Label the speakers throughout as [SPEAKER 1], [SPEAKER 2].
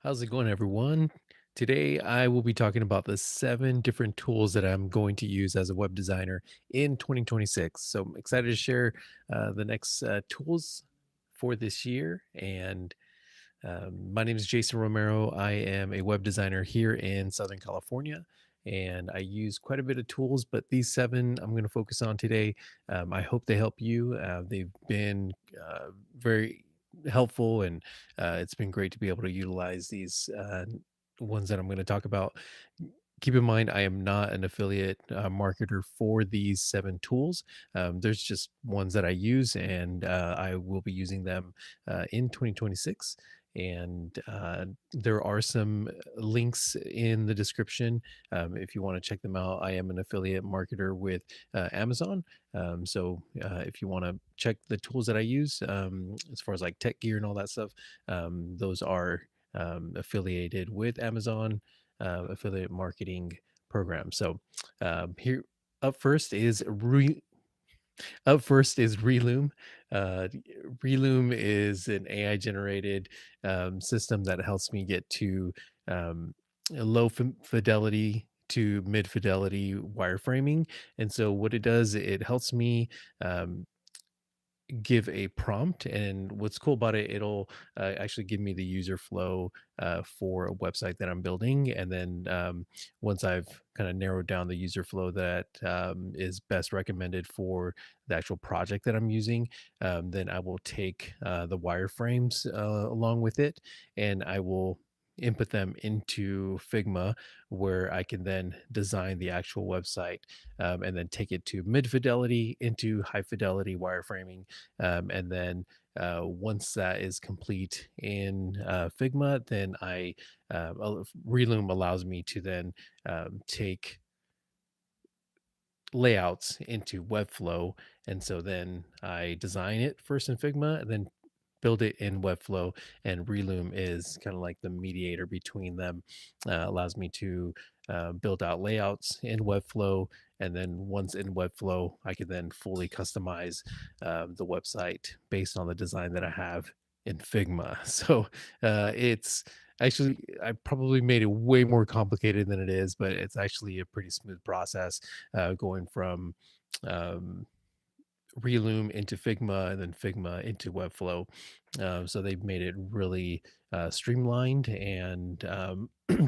[SPEAKER 1] How's it going, everyone? Today, I will be talking about the 7 different tools that I'm going to use as a web designer in 2026. So I'm excited to share the next tools for this year. And my name is Jason Romero. I am a web designer here in Southern California. And I use quite a bit of tools, but these 7 I'm going to focus on today. I hope they help you. They've been very helpful, and it's been great to be able to utilize these ones that I'm going to talk about. Keep in mind, I am not an affiliate marketer for these 7 tools. There's just ones that I use, and I will be using them in 2026. And there are some links in the description if you want to check them out. I am an affiliate marketer with Amazon. So if you want to check the tools that I use, as far as like tech gear and all that stuff, those are affiliated with Amazon affiliate marketing program. So here up first is Reloom. Uh, Reloom is an AI generated system that helps me get to low fidelity to mid fidelity wireframing. And so what it does, it helps me um, give a prompt, and what's cool about it, it'll actually give me the user flow for a website that I'm building. And then once I've kind of narrowed down the user flow that is best recommended for the actual project that I'm using, then I will take the wireframes along with it, and I will input them into Figma, where I can then design the actual website, and then take it to mid fidelity into high fidelity wireframing. And then once that is complete in Figma, then Reloom allows me to then take layouts into Webflow. And so then I design it first in Figma and then build it in Webflow. And Reloom is kind of like the mediator between them, allows me to build out layouts in Webflow. And then once in Webflow, I can then fully customize the website based on the design that I have in Figma. So it's actually, I probably made it way more complicated than it is, but it's actually a pretty smooth process going from um, Reloom into Figma and then Figma into Webflow. So they've made it really streamlined, and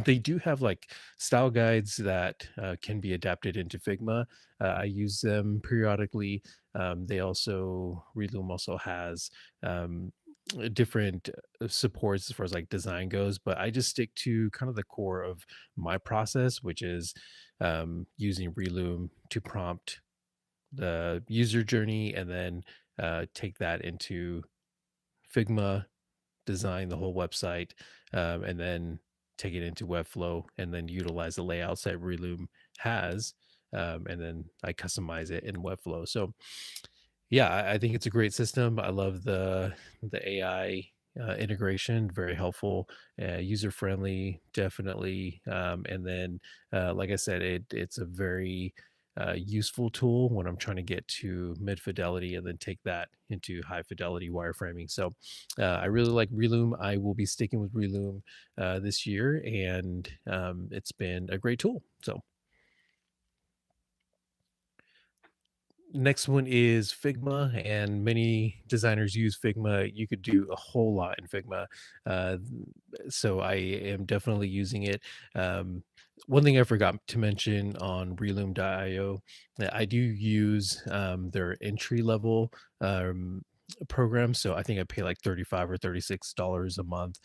[SPEAKER 1] they do have like style guides that can be adapted into Figma. I use them periodically. They also Reloom also has different supports as far as like design goes, but I just stick to kind of the core of my process, which is using Reloom to prompt the user journey, and then take that into Figma, design the whole website, and then take it into Webflow, and then utilize the layouts that Reloom has, and then I customize it in Webflow. So yeah, I think it's a great system. I love the AI integration, very helpful, user friendly, definitely. And then, like I said, it's a very useful tool when I'm trying to get to mid fidelity and then take that into high fidelity wireframing. So I really like Reloom. I will be sticking with Reloom this year, and it's been a great tool. So next one is Figma, and many designers use Figma. You could do a whole lot in Figma. Uh, so I am definitely using it. Um, One thing I forgot to mention on Reloom.io, that I do use their entry level um, program. So I think I pay like 35 or $36 a month.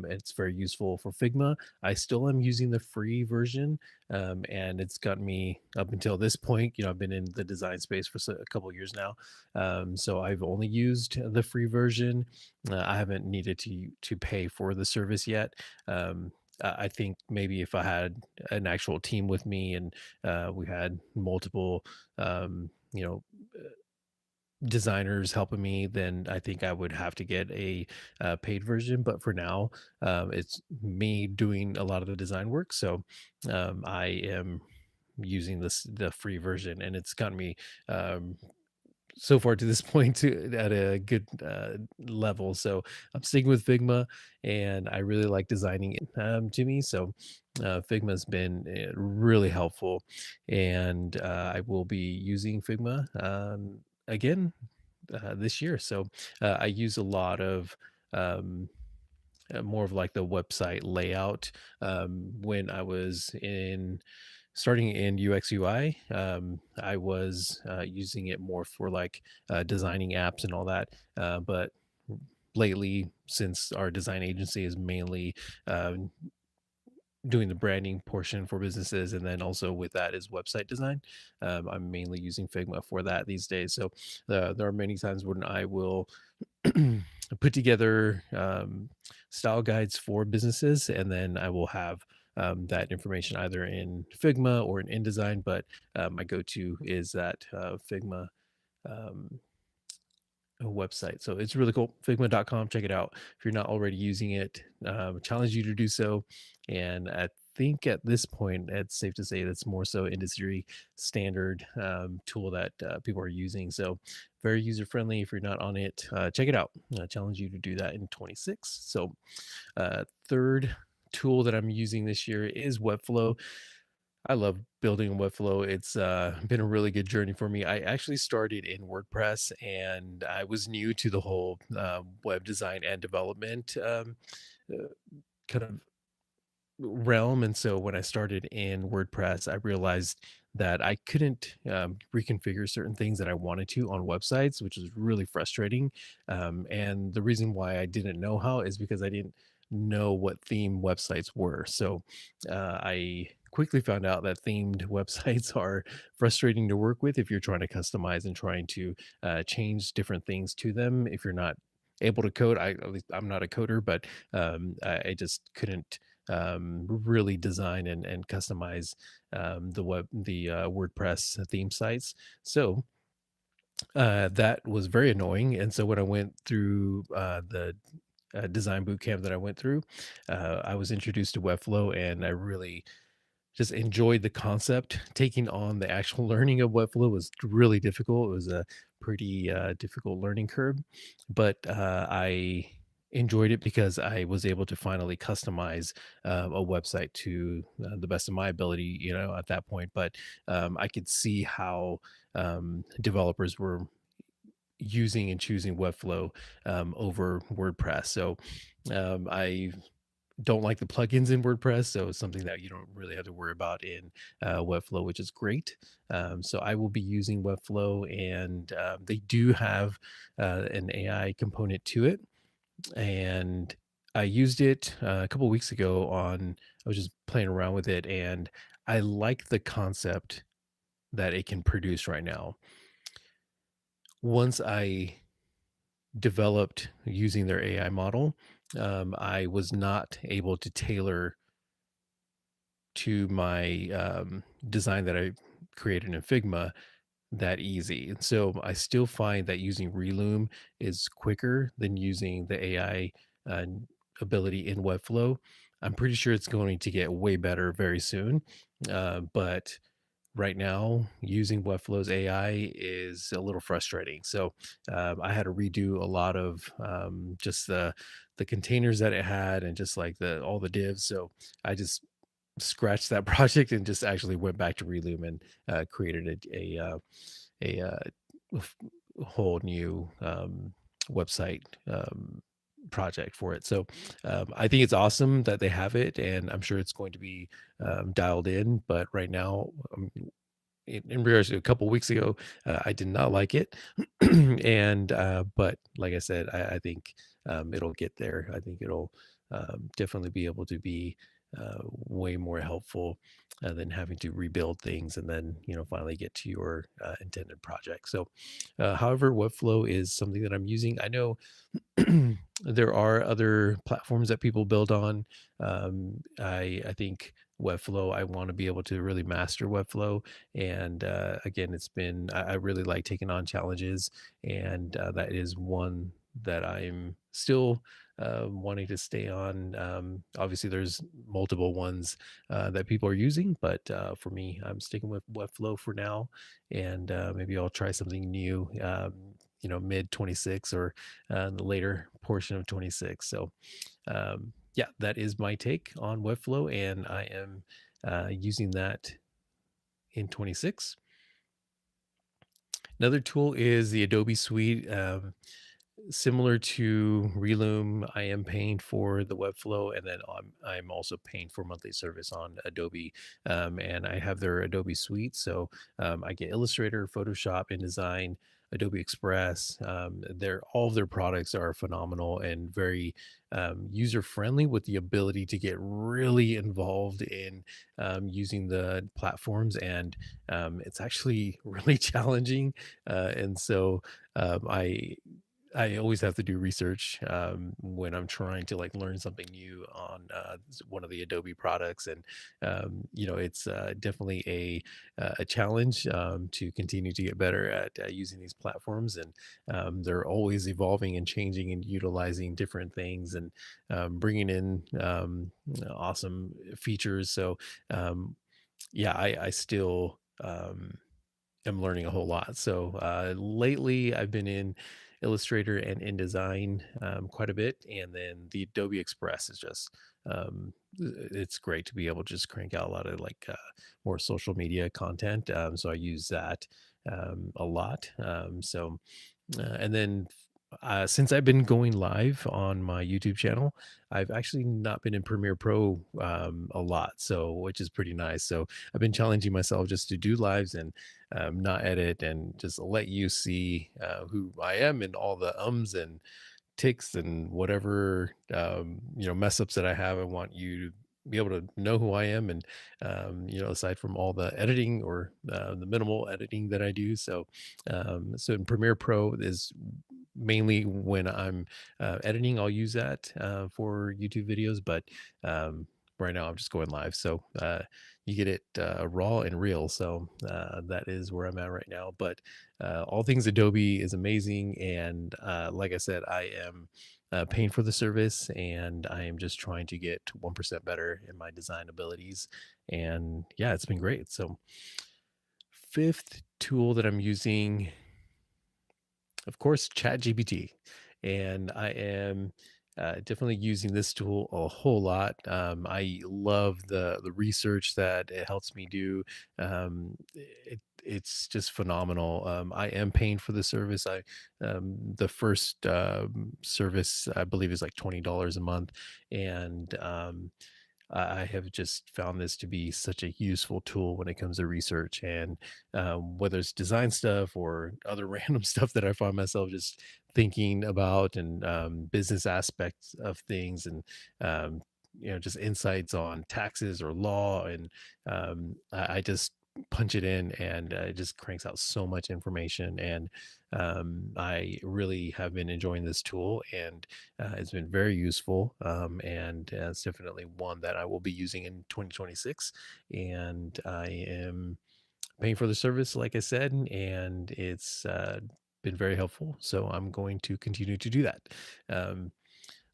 [SPEAKER 1] It's very useful for Figma. I still am using the free version, and it's gotten me up until this point. I've been in the design space for a couple of years now, so I've only used the free version. I haven't needed to pay for the service yet. I think maybe if I had an actual team with me, and we had multiple, you know, designers helping me, then I think I would have to get a paid version. But for now, it's me doing a lot of the design work. So I am using the free version, and it's gotten me um, so far to this point at a good level. So I'm sticking with Figma, and I really like designing it to me. So Figma's been really helpful, and I will be using Figma again this year. So I use a lot of um, more of like the website layout. When I was in starting in UX UI, I was using it more for like designing apps and all that. But lately, since our design agency is mainly um, doing the branding portion for businesses, and then also with that is website design. I'm mainly using Figma for that these days. So there are many times when I will put together style guides for businesses, and then I will have that information either in Figma or in InDesign. But my go-to is that Figma um, website. So it's really cool. Figma.com. Check it out. If you're not already using it, challenge you to do so. And I think at this point, it's safe to say that's more so industry standard tool that people are using. So very user friendly. If you're not on it, check it out. I challenge you to do that in 26. So third tool that I'm using this year is Webflow. I love building in Webflow. It's been a really good journey for me. I actually started in WordPress, and I was new to the whole web design and development uh, kind of realm. And so when I started in WordPress, I realized that I couldn't reconfigure certain things that I wanted to on websites, which was really frustrating. And the reason why I didn't know how is because I didn't know what theme websites were. So I quickly found out that themed websites are frustrating to work with if you're trying to customize and trying to change different things to them. If you're not able to code, at least I'm not a coder, but I just couldn't really design and customize the WordPress theme sites. So that was very annoying. And so when I went through the design boot camp that I went through, I was introduced to Webflow, and I really just enjoyed the concept. Taking on the actual learning of Webflow was really difficult. It was a pretty difficult learning curve, but I enjoyed it because I was able to finally customize a website to the best of my ability, at that point. But I could see how developers were using and choosing Webflow over WordPress. So I don't like the plugins in WordPress, so it's something that you don't really have to worry about in Webflow, which is great. So I will be using Webflow, and they do have an AI component to it. And I used it a couple weeks ago on. I was just playing around with it, and I like the concept that it can produce right now. Once I developed using their AI model, I was not able to tailor to my design that I created in Figma that easy. And so I still find that using Reloom is quicker than using the AI uh, ability in Webflow. I'm pretty sure it's going to get way better very soon. But right now, using Webflow's AI is a little frustrating. So I had to redo a lot of just the containers that it had, and just like the all the divs. So I just scratched that project and just actually went back to Reloom and created a f- whole new website project for it. So I think it's awesome that they have it, and I'm sure it's going to be dialed in. But right now, in regards to a couple weeks ago, I did not like it, and but like I said, I think it'll get there. I think it'll definitely be able to be way more helpful than having to rebuild things and then finally get to your intended project. So, however, Webflow is something that I'm using. I know there are other platforms that people build on. I think Webflow. I want to be able to really master Webflow, and again, I really like taking on challenges, and that is one that I'm still wanting to stay on. Obviously, there's multiple ones that people are using, but for me, I'm sticking with Webflow for now, and maybe I'll try something new. Mid 26 or the later portion of 26. So, yeah, that is my take on Webflow, and I am using that in 26. Another tool is the Adobe Suite. Similar to Relume, I am paying for the Webflow, and then I'm also paying for monthly service on Adobe, and I have their Adobe Suite. So I get Illustrator, Photoshop, InDesign, Adobe Express. All of their products are phenomenal and very user friendly, with the ability to get really involved in using the platforms, and it's actually really challenging. And so I always have to do research when I'm trying to like learn something new on one of the Adobe products, and it's definitely a challenge to continue to get better at using these platforms, and they're always evolving and changing and utilizing different things, and bringing in awesome features. So yeah, I still. Am learning a whole lot. So lately, I've been in Illustrator and InDesign quite a bit, and then the Adobe Express is just it's great to be able to just crank out a lot of like more social media content. So I use that a lot. And then since I've been going live on my YouTube channel, I've actually not been in Premiere Pro a lot, so which is pretty nice. So I've been challenging myself just to do lives and not edit, and just let you see who I am and all the ums and ticks and whatever mess ups that I have. I want you to be able to know who I am, and aside from all the editing or the minimal editing that I do. So in Premiere Pro is mainly when I'm editing. I'll use that for YouTube videos, but right now I'm just going live. So you get it raw and real. So that is where I'm at right now. But all things Adobe is amazing. And like I said, I am paying for the service, and I am just trying to get 1% better in my design abilities. And yeah, it's been great. So, fifth tool that I'm using, of course, ChatGPT. And I am definitely using this tool a whole lot. I love the research that it helps me do. It's just phenomenal. I am paying for the service. The first service I believe is like $20 a month, and I have just found this to be such a useful tool when it comes to research, and whether it's design stuff or other random stuff that I find myself just thinking about, and business aspects of things, and just insights on taxes or law, and I just punch it in, and it just cranks out so much information, and I really have been enjoying this tool, and it's been very useful, and it's definitely one that I will be using in 2026. And I am paying for the service, like I said, and it's been very helpful. So I'm going to continue to do that. Um,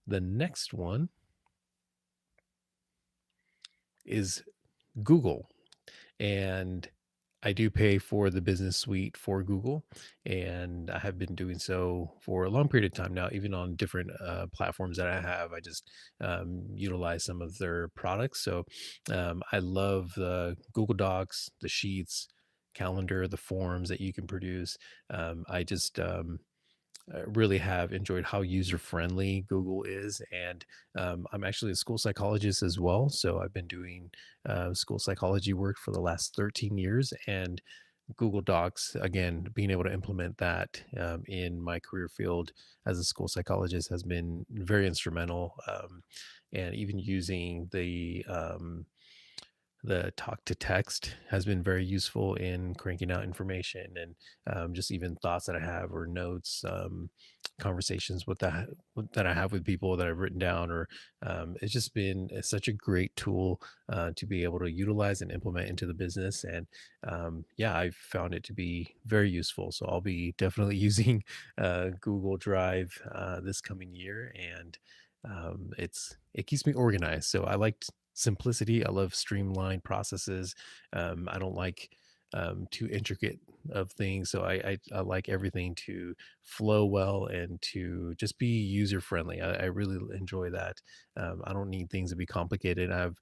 [SPEAKER 1] the next one is Google. And I do pay for the business suite for Google, and I have been doing so for a long period of time now. Even on different platforms that I have, I just utilize some of their products. So I love the Google Docs, the Sheets, Calendar, the forms that you can produce. I just really have enjoyed how user friendly Google is. And I'm actually a school psychologist as well. So I've been doing school psychology work for the last 13 years. And Google Docs, again, being able to implement that in my career field as a school psychologist has been very instrumental. And even using the talk to text has been very useful in cranking out information, and just even thoughts that I have, or notes, conversations that I have with people that I've written down, or it's just been such a great tool to be able to utilize and implement into the business. And yeah, I've found it to be very useful. So I'll be definitely using Google Drive this coming year, and it keeps me organized. So I like simplicity. I love streamlined processes. I don't like too intricate of things. So I like everything to flow well and to just be user friendly. I really enjoy that. I don't need things to be complicated. I have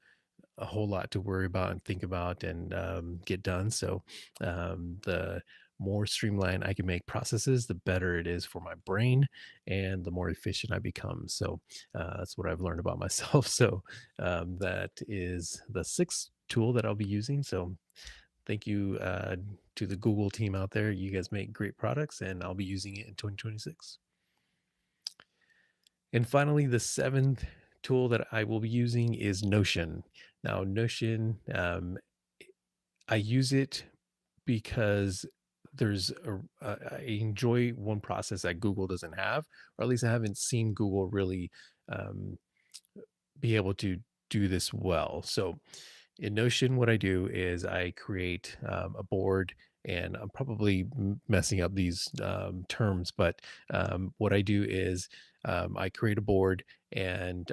[SPEAKER 1] a whole lot to worry about and think about and get done. So the more streamlined I can make processes, the better it is for my brain and the more efficient I become. So that's what I've learned about myself. So that is the sixth tool that I'll be using. So thank you to the Google team out there. You guys make great products, and I'll be using it in 2026. And finally, the seventh tool that I will be using is Notion. Now, Notion, I use it because I enjoy one process that Google doesn't have, or at least I haven't seen Google really um, be able to do this well. So in Notion, what I do is I create a board, and I'm probably messing up these terms, but what I do is I create a board, and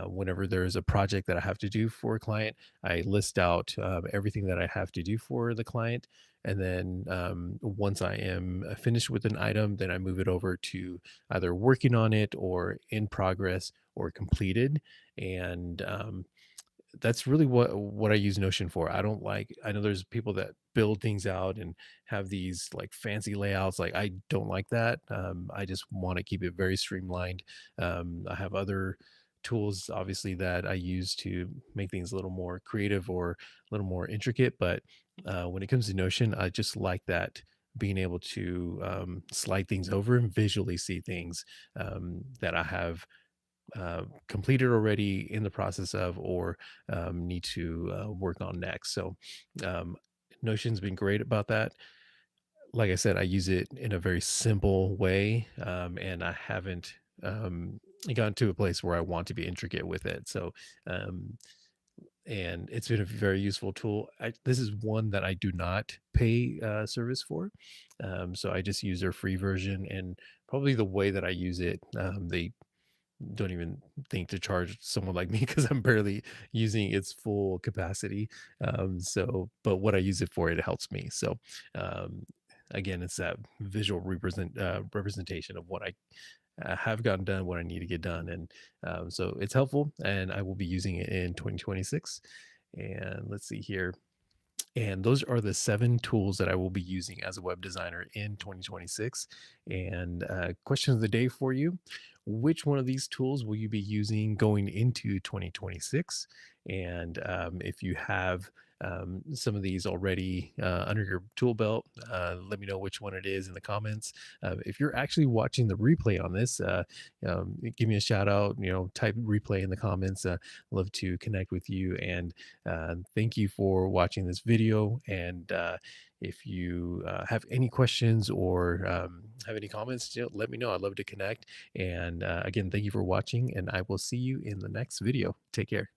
[SPEAKER 1] whenever there's a project that I have to do for a client, I list out everything that I have to do for the client. And then once I am finished with an item, then I move it over to either working on it or in progress or completed. And that's really what I use Notion for. I know there's people that build things out and have these like fancy layouts. Like I don't like that. I just want to keep it very streamlined. I have other tools obviously that I use to make things a little more creative or a little more intricate. But when it comes to Notion, I just like that being able to slide things over and visually see things that I have completed already, in the process of, or need to work on next. So, um, Notion's been great about that. Like I said, I use it in a very simple way, and I haven't gotten to a place where I want to be intricate with it. So, um, and it's been a very useful tool. This is one that I do not pay service for, so I just use their free version, and probably the way that I use it, they don't even think to charge someone like me because I'm barely using its full capacity. So, but what I use it for, it helps me. So, um, again, it's that visual representation of what I have gotten done, what I need to get done, and so it's helpful. And I will be using it in 2026. And let's see here. And those are the 7 tools that I will be using as a web designer in 2026. And question of the day for you: which one of these tools will you be using going into 2026? And if you have some of these already under your tool belt, let me know which one it is in the comments. If you're actually watching the replay on this, give me a shout out, type replay in the comments. Love to connect with you. And thank you for watching this video. And if you have any questions or have any comments, let me know. I'd love to connect. And again, thank you for watching, and I will see you in the next video. Take care.